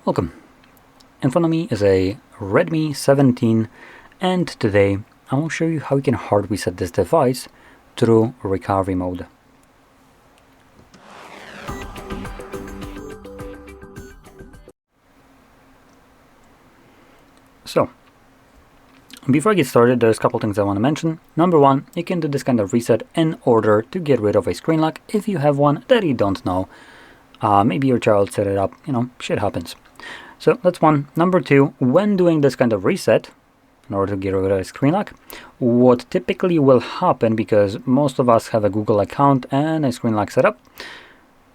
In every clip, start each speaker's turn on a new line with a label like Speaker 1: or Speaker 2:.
Speaker 1: Welcome. In front of me is a Redmi 17 and today I will show you how you can hard reset this device through recovery mode. So, before I get started, there's a couple things I want to mention. Number one, you can do this kind of reset in order to get rid of a screen lock if you have one that you don't know. Maybe your child set it up, shit happens. So that's one. Number two, when doing this kind of reset, in order to get rid of a screen lock, what typically will happen, because most of us have a Google account and a screen lock setup,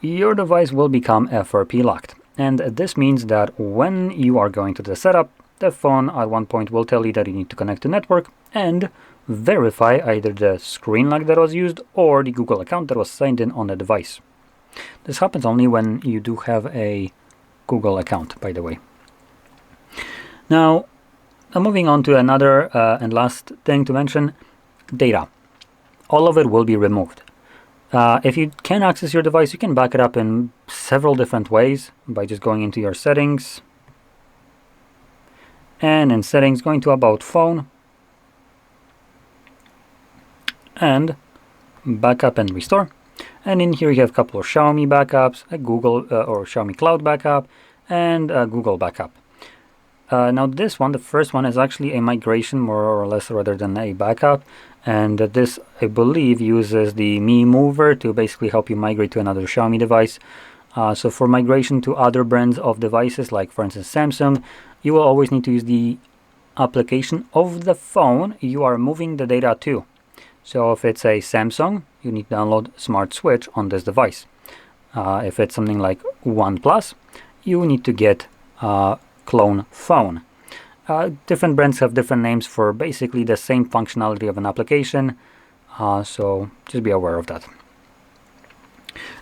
Speaker 1: your device will become FRP locked. And this means that when you are going to the setup, the phone at one point will tell you that you need to connect to network and verify either the screen lock that was used or the Google account that was signed in on the device. This happens only when you do have a Google account, by the way. Now, moving on to another and last thing to mention, data. All of it will be removed. If you can access your device, you can back it up in several different ways by just going into your settings. And in settings, going to about phone. And backup and restore. And in here you have a couple of Xiaomi backups, a Google or Xiaomi Cloud backup, and a Google backup. Now this one, the first one, is actually a migration more or less rather than a backup. And this, I believe, uses the Mi Mover to basically help you migrate to another Xiaomi device. So for migration to other brands of devices, like for instance Samsung, you will always need to use the application of the phone you are moving the data to. So if it's a Samsung, you need to download Smart Switch on this device. If it's something like OnePlus, you need to get Clone Phone. Different brands have different names for basically the same functionality of an application, so just be aware of that.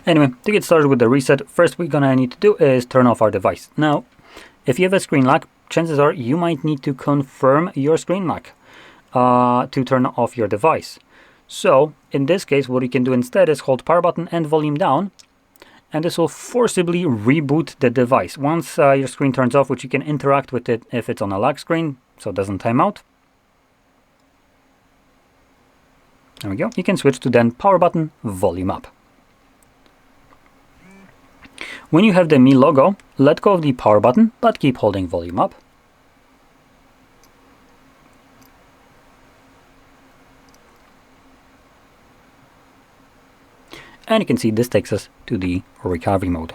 Speaker 1: Anyway, to get started with the reset, first we're gonna need to do is turn off our device. Now, if you have a screen lock, chances are you might need to confirm your screen lock to turn off your device. So in this case, what you can do instead is hold power button and volume down, and this will forcibly reboot the device. Once your screen turns off, which you can interact with it if it's on a lock screen, so it doesn't time out. There we go. You can switch to then power button, volume up. When you have the Mi logo, let go of the power button, but keep holding volume up. And you can see this takes us to the recovery mode.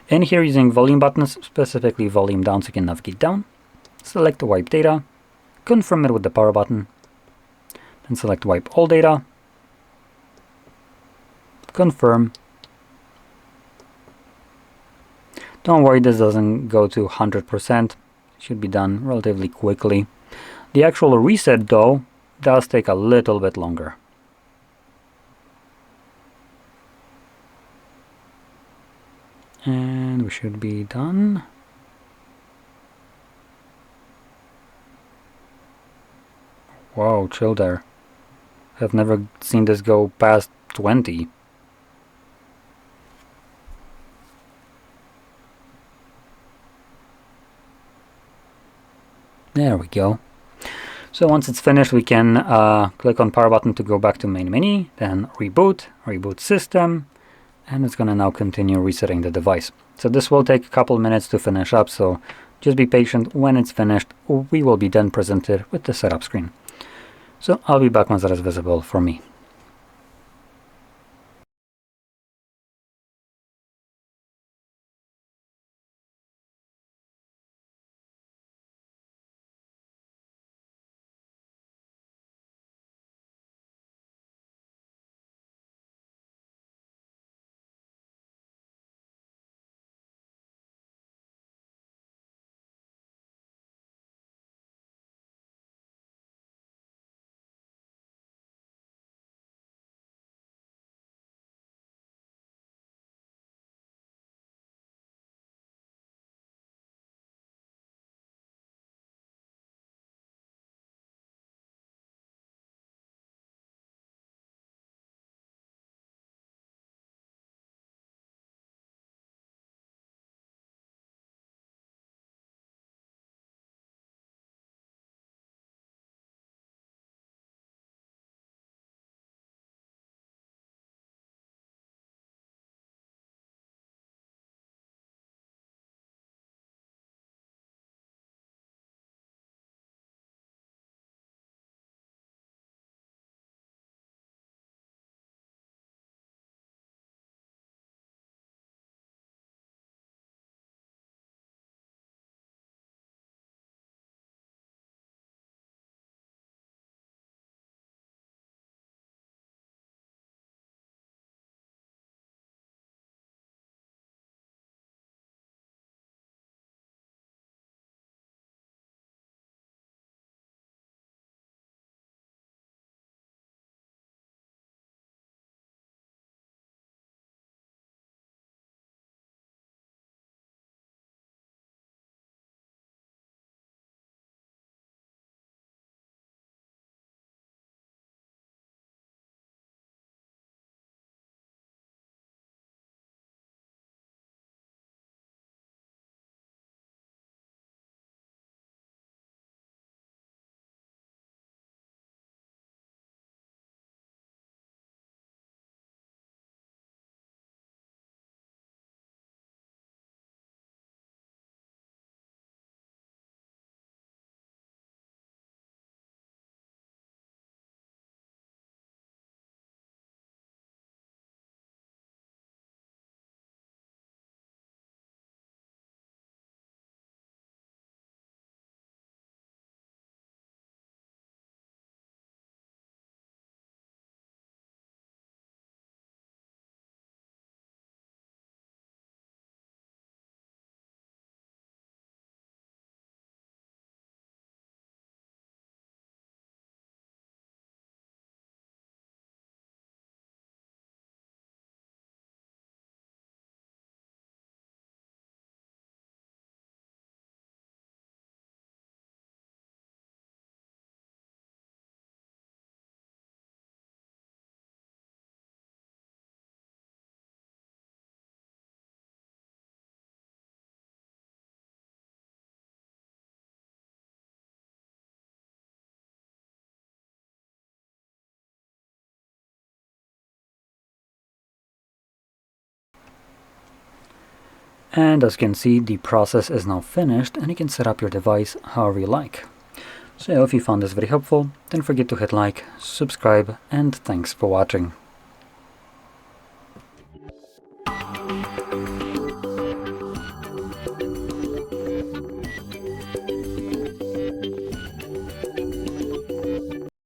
Speaker 1: In here, using volume buttons, specifically volume down so you can navigate down, select the wipe data, confirm it with the power button, then select wipe all data, confirm. Don't worry, this doesn't go to 100%, should be done relatively quickly. The actual reset though does take a little bit longer. And we should be done. Whoa, chill there. I've never seen this go past 20. There we go. So once it's finished, we can click on power button to go back to main menu, then reboot system, and it's going to now continue resetting the device. So this will take a couple minutes to finish up, so just be patient. When it's finished, we will be then presented with the setup screen. So I'll be back once that is visible for me. And as you can see, the process is now finished and you can set up your device however you like. So if you found this very helpful, don't forget to hit like, subscribe, and thanks for watching.